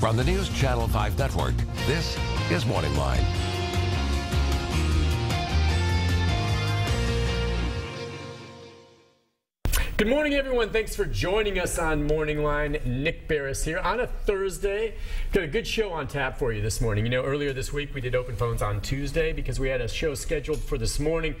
From the News Channel 5 Network, this is MorningLine. Good morning, everyone. Thanks for joining us on MorningLine. Nick Beres here on a Thursday. Got a good show on tap for you this morning. You know, earlier this week we did open phones on Tuesday because we had a show scheduled for this morning.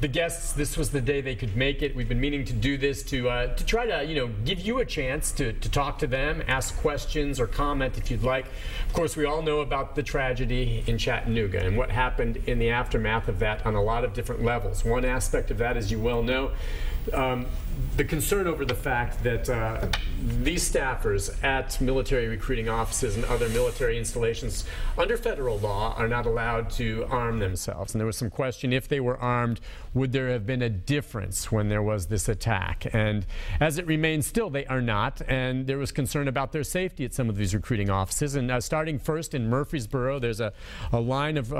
The guests, this was the day they could make it. We've been meaning to do this to try to, give you a chance to talk to them, ask questions or comment if you'd like. Of course, we all know about the tragedy in Chattanooga and what happened in the aftermath of that on a lot of different levels. One aspect of that, as you well know, the concern over the fact that these staffers at military recruiting offices and other military installations under federal law are not allowed to arm themselves. And there was some question, if they were armed, would there have been a difference when there was this attack? And as it remains still, they are not. And there was concern about their safety at some of these recruiting offices. And starting first in Murfreesboro, there's a line of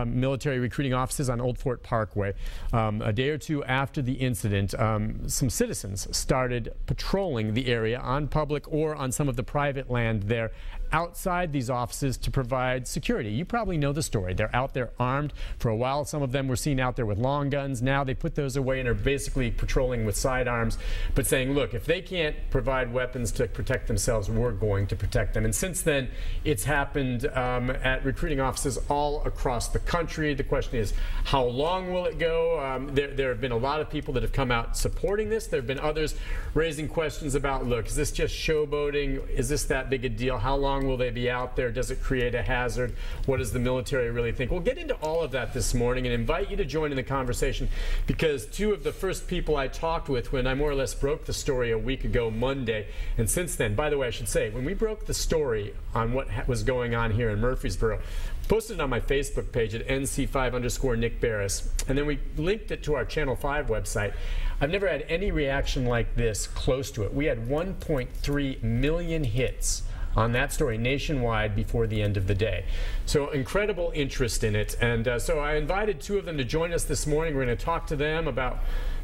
military recruiting offices on Old Fort Parkway. A day or two after the incident, some citizens started patrolling the area on public or on some of the private land there outside these offices to provide security. You probably know the story. They're out there armed. For a while, some of them were seen out there with long guns. Now they put those away and are basically patrolling with sidearms, but saying, look, if they can't provide weapons to protect themselves, we're going to protect them. And since then, it's happened at recruiting offices all across the country. The question is, how long will it go? There have been a lot of people that have come out supporting this. There have been others raising questions about, look, is this just showboating? Is this that big a deal? How long will they be out there? Does it create a hazard? What does the military really think? We'll get into all of that this morning and invite you to join in the conversation, because two of the first people I talked with when I more or less broke the story a week ago Monday, and since then, by the way, I should say, when we broke the story on what was going on here in Murfreesboro, posted it on my Facebook page at NC5_Nick Beres, and then we linked it to our Channel 5 website. I've never had any reaction like this close to it. We had 1.3 million hits on that story nationwide before the end of the day. So incredible interest in it. And so I invited two of them to join us this morning. We're going to talk to them about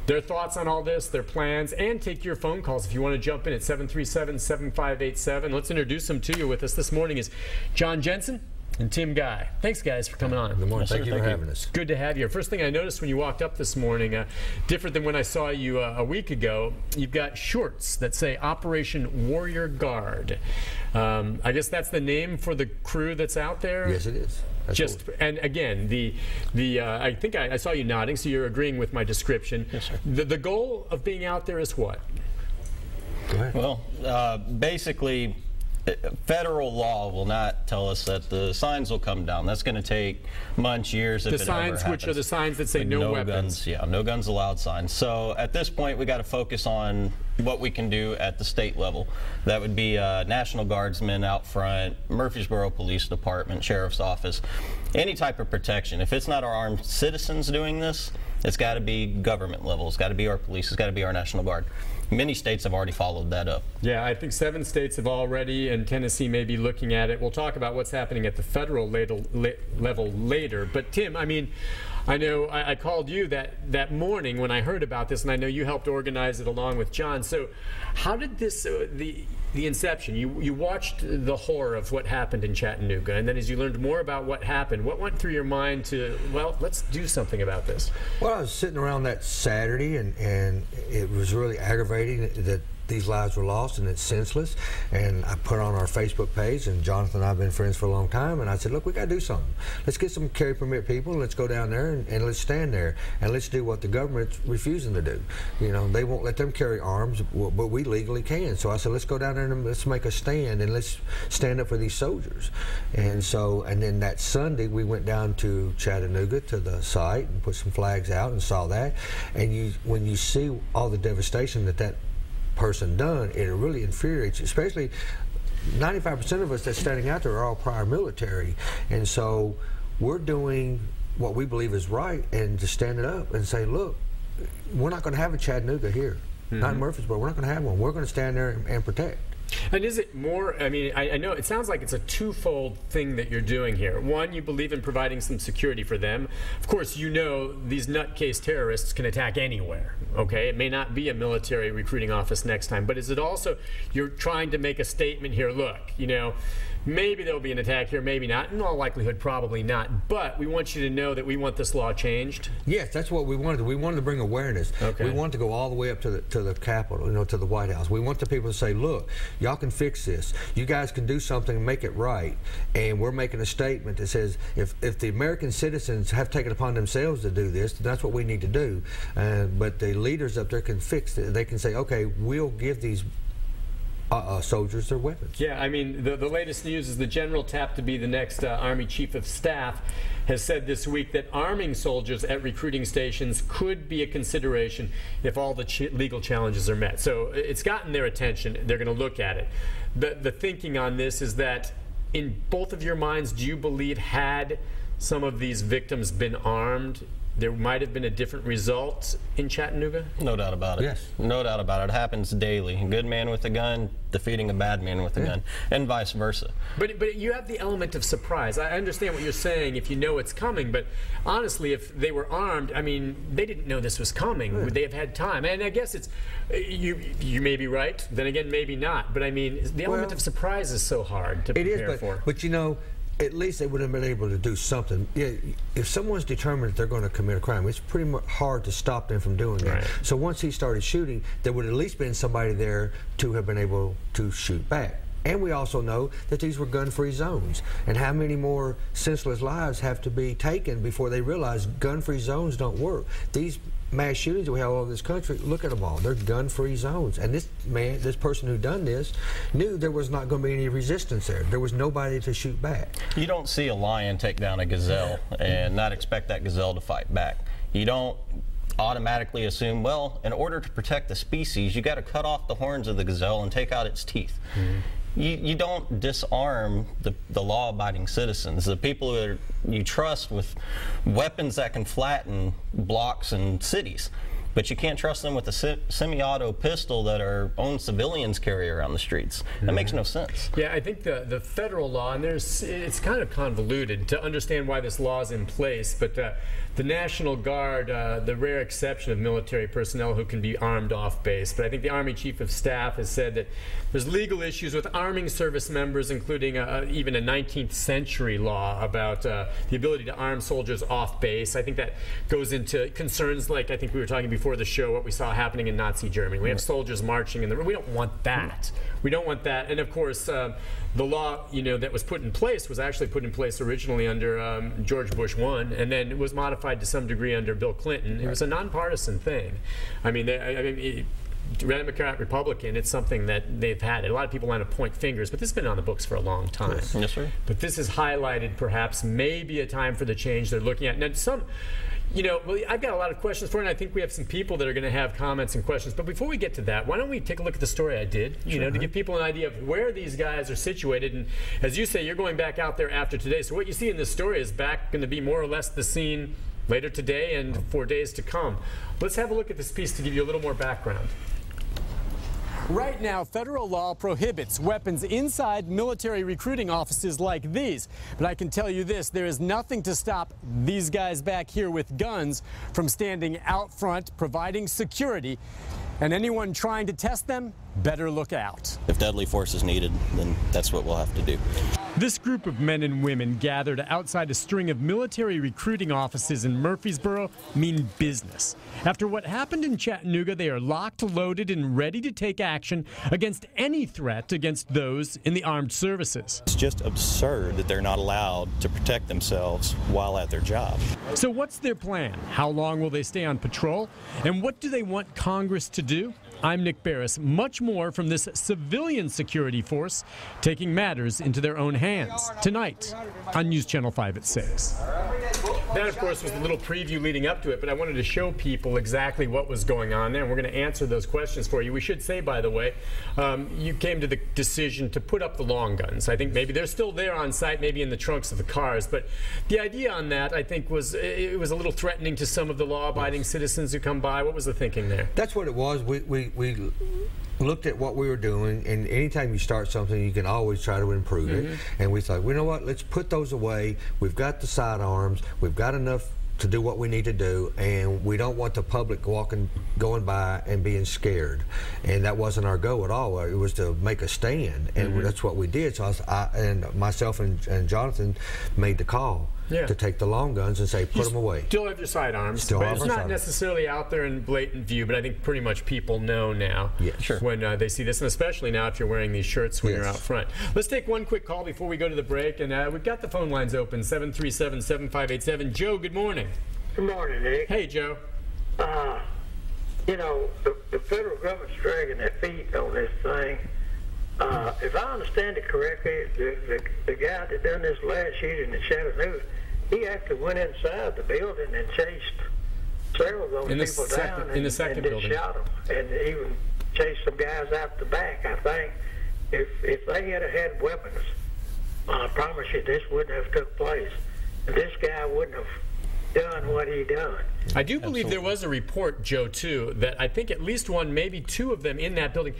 their thoughts on all this, their plans, and take your phone calls if you want to jump in at 737-7587. Let's introduce them to you. With us this morning is John Jensen and Tim Guy. Thanks, guys, for coming on. Good morning. Thank you for having us. Good to have you. First thing I noticed when you walked up this morning, different than when I saw you a week ago, you've got shorts that say Operation Warrior Guard. I guess that's the name for the crew that's out there? Yes, it is. And again, I think I saw you nodding, so you're agreeing with my description. Yes, sir. The goal of being out there is what? Go ahead. Well, basically, federal law will not tell us that the signs will come down. That's going to take months, years. The signs, which are the signs that say no weapons. Guns, yeah, no guns allowed signs. So at this point, we got to focus on what we can do at the state level. That would be National Guardsmen out front, Murfreesboro Police Department, Sheriff's Office, any type of protection. If it's not our armed citizens doing this, it's got to be government level. It's got to be our police. It's got to be our National Guard. Many states have already followed that up. Yeah, I think 7 states have already, and Tennessee may be looking at it. We'll talk about what's happening at the federal level later. But Tim, I mean, I know I called you that morning when I heard about this, and I know you helped organize it along with John. So how did this, the inception, you watched the horror of what happened in Chattanooga, and then as you learned more about what happened, what went through your mind to, well, let's do something about this? Well, I was sitting around that Saturday, and it was really aggravating that these lives were lost, and it's senseless. And I put on our Facebook page, and Jonathan and I have been friends for a long time, and I said, look, we got to do something. Let's get some carry permit people, and let's go down there and let's stand there, and let's do what the government's refusing to do. You know, they won't let them carry arms, but we legally can. So I said, let's go down there and let's make a stand, and let's stand up for these soldiers. And so, and then that Sunday, we went down to Chattanooga to the site and put some flags out and saw that. And when you see all the devastation that person done, it really infuriates you, especially 95% of us that's standing out there are all prior military. And so we're doing what we believe is right, and just standing up and say, look, we're not going to have a Chattanooga here, not in Murfreesboro. We're not going to have one. We're going to stand there and protect. And is it more, I mean, I know it sounds like it's a twofold thing that you're doing here. One, you believe in providing some security for them. Of course, you know these nutcase terrorists can attack anywhere, okay? It may not be a military recruiting office next time, but is it also, you're trying to make a statement here, look, you know, maybe there will be an attack here, maybe not. In all likelihood, probably not. But we want you to know that we want this law changed. Yes, that's what we wanted. We wanted to bring awareness. Okay. We wanted to go all the way up to the Capitol, to the White House. We want the people to say, look, y'all can fix this. You guys can do something and make it right. And we're making a statement that says if the American citizens have taken upon themselves to do this, that's what we need to do. But the leaders up there can fix it. They can say, okay, we'll give these soldiers their weapons. Yeah, I mean, the latest news is the general tapped to be the next Army Chief of Staff has said this week that arming soldiers at recruiting stations could be a consideration if all the legal challenges are met. So it's gotten their attention. They're going to look at it. The thinking on this is that in both of your minds, do you believe had some of these victims been armed, there might have been a different result in Chattanooga? No doubt about it. Yes. No doubt about it. It happens daily. A good man with a gun defeating a bad man with a gun, and vice versa. But you have the element of surprise. I understand what you're saying if you know it's coming, but honestly, if they were armed, I mean, they didn't know this was coming. Would they have had time? And I guess it's, you may be right, then again, maybe not. But I mean, the element of surprise is so hard to prepare for. But at least they would have been able to do something. Yeah, if someone's determined that they're going to commit a crime, it's pretty hard to stop them from doing that. Right. So once he started shooting, there would at least been somebody there to have been able to shoot back. And we also know that these were gun-free zones. And how many more senseless lives have to be taken before they realize gun-free zones don't work? These mass shootings that we have all over this country, look at them all. They're gun-free zones. And this person who done this knew there was not going to be any resistance there. There was nobody to shoot back. You don't see a lion take down a gazelle and not expect that gazelle to fight back. You don't automatically assume, well, in order to protect the species, you got to cut off the horns of the gazelle and take out its teeth. You don't disarm the law-abiding citizens, the people that you trust with weapons that can flatten blocks and cities. But you can't trust them with a semi-auto pistol that our own civilians carry around the streets. That makes no sense. Yeah, I think the federal law, and it's kind of convoluted to understand why this law is in place, but the National Guard, the rare exception of military personnel who can be armed off base, but I think the Army Chief of Staff has said that there's legal issues with arming service members, including even a 19th century law about the ability to arm soldiers off base. I think that goes into concerns like, I think we were talking before the show, what we saw happening in Nazi Germany. We have soldiers marching in the room. We don't want that. We don't want that. And of course, the law, that was put in place was actually put in place originally under George Bush 1, and then it was modified to some degree under Bill Clinton. It was a nonpartisan thing. I mean, Democrat, Republican, it's something that they've had. A lot of people want to point fingers, but this has been on the books for a long time. Yes, sir. But this is highlighted perhaps maybe a time for the change they're looking at. Now, I've got a lot of questions for you, and I think we have some people that are going to have comments and questions. But before we get to that, why don't we take a look at the story I did, to give people an idea of where these guys are situated. And as you say, you're going back out there after today. So what you see in this story is going to be more or less the scene later today and for days to come. Let's have a look at this piece to give you a little more background. Right now, federal law prohibits weapons inside military recruiting offices like these. But I can tell you this, there is nothing to stop these guys back here with guns from standing out front, providing security. And anyone trying to test them better look out. If deadly force is needed, then that's what we'll have to do. This group of men and women gathered outside a string of military recruiting offices in Murfreesboro mean business. After what happened in Chattanooga, they are locked, loaded, and ready to take action against any threat against those in the armed services. It's just absurd that they're not allowed to protect themselves while at their job. So what's their plan? How long will they stay on patrol? And what do they want Congress to do? I'm Nick Beres. Much more from this civilian security force taking matters into their own hands tonight on News Channel 5 at 6. That, of course, was a little preview leading up to it, but I wanted to show people exactly what was going on there, and we're going to answer those questions for you. We should say, by the way, you came to the decision to put up the long guns. I think maybe they're still there on site, maybe in the trunks of the cars, but the idea on that, I think, was it was a little threatening to some of the law-abiding citizens who come by. What was the thinking there? That's what it was. We looked at what we were doing, and anytime you start something, you can always try to improve it. And we thought, you know what, let's put those away. We've got the sidearms. We've got enough to do what we need to do, and we don't want the public going by and being scared. And that wasn't our goal at all. It was to make a stand, and that's what we did. So and myself and Jonathan made the call to take the long guns and say, put them away. Still have your sidearms, Still but have it's our not sidearms. necessarily out there in blatant view, but I think pretty much people know now Sure. when they see this, and especially now if you're wearing these shirts when you're out front. Let's take one quick call before we go to the break, and we've got the phone lines open, 737-7587. Joe, good morning. Good morning, Nick. Hey, Joe. You know, the federal government's dragging their feet on this thing. If I understand it correctly, the guy that done this last shooting in Chattanooga, he actually went inside the building and chased several of those people down in the second and then building. shot them, and even chased some guys out the back. I think if they had weapons, I promise you this wouldn't have took place. This guy wouldn't have done what he done. I do believe there was a report, Joe, too, that I think at least one, maybe two of them in that building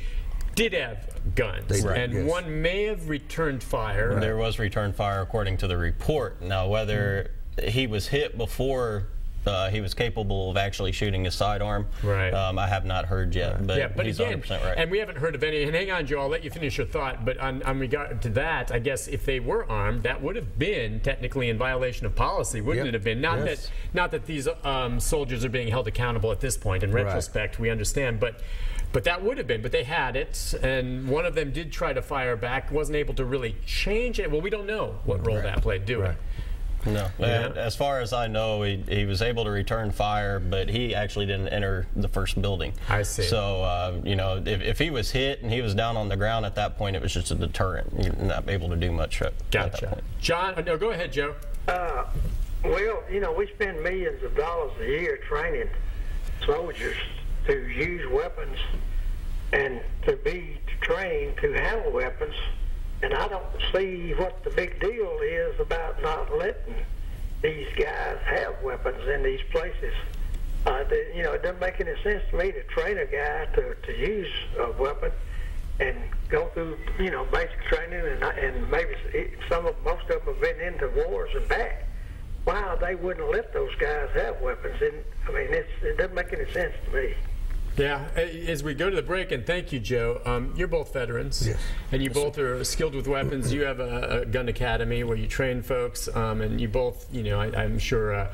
did have guns, and one may have returned fire. There was return fire according to the report. Now, whether he was hit before he was capable of actually shooting his sidearm, I have not heard yet, but he's again, 100% right. And we haven't heard of any, and hang on, Joe, I'll let you finish your thought, but on regard to that, I guess if they were armed, that would have been technically in violation of policy, wouldn't it have been? Not that these soldiers are being held accountable at this point. In retrospect, we understand, but that would have been, but they had it, and one of them did try to fire back, wasn't able to really change it. Well, we don't know what role that played, do we? No. As far as I know, he was able to return fire, but he actually didn't enter the first building. I see. So, you know, if he was hit and he was down on the ground at that point, it was just a deterrent. You're not able to do much at that point. John, no, go ahead, Joe. Well, you know, we spend millions of dollars a year training soldiers to use weapons and to be trained to handle weapons, and I don't see what the big deal is about not letting these guys have weapons in these places. You know, it doesn't make any sense to me to train a guy to use a weapon and go through, you know, basic training, and maybe most of them have been into wars and back. Wow, they wouldn't let those guys have weapons. And I mean, it doesn't make any sense to me. Yeah, as we go to the break, and thank you, Joe, you're both veterans, and you both are skilled with weapons. You have a gun academy where you train folks, and you both, you know, I'm sure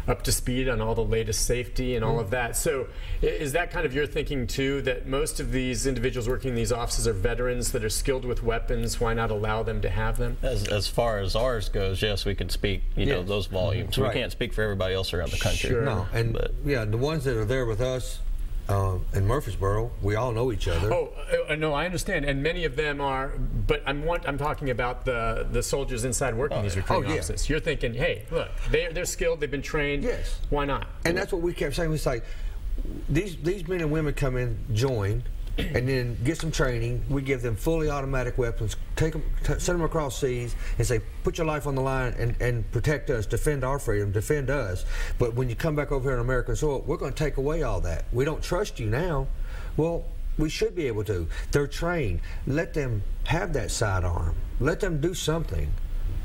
up to speed on all the latest safety and all of that. So is that kind of your thinking, too, that most of these individuals working in these offices are veterans that are skilled with weapons? Why not allow them to have them? As far as ours goes, yes, we could speak, you know, those volumes. We can't speak for everybody else around the country. Sure. No, and the ones that are there with us, in Murfreesboro, we all know each other. Oh, no, I understand, and many of them are. But I'm talking about the soldiers inside working these recruiting offices. You're thinking, hey, look, they're skilled, they've been trained. Yes. Why not? And that's what we kept saying. It's like these men and women come in, join, and then get some training. We give them fully automatic weapons, take them, send them across seas, and say, put your life on the line and protect us, defend our freedom, defend us. But when you come back over here on American soil, we're going to take away all that. We don't trust you now. Well, we should be able to. They're trained. Let them have that sidearm. Let them do something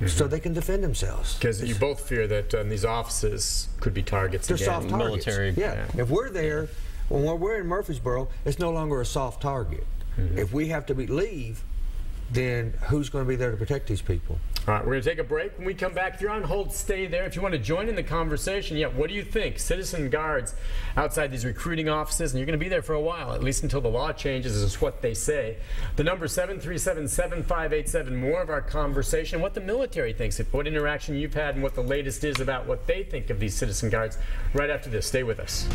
so they can defend themselves. Because you both fear that these offices could be targets They're again. soft targets. Military. Yeah. If we're there, when we're in Murfreesboro, it's no longer a soft target. If we have to leave, then who's going to be there to protect these people? All right, we're going to take a break. When we come back, if you're on hold, stay there. If you want to join in the conversation, what do you think? Citizen guards outside these recruiting offices, and you're going to be there for a while, at least until the law changes, is what they say. The number 737-7587. More of our conversation, what the military thinks, what interaction you've had, and what the latest is about what they think of these citizen guards. Right after this, stay with us.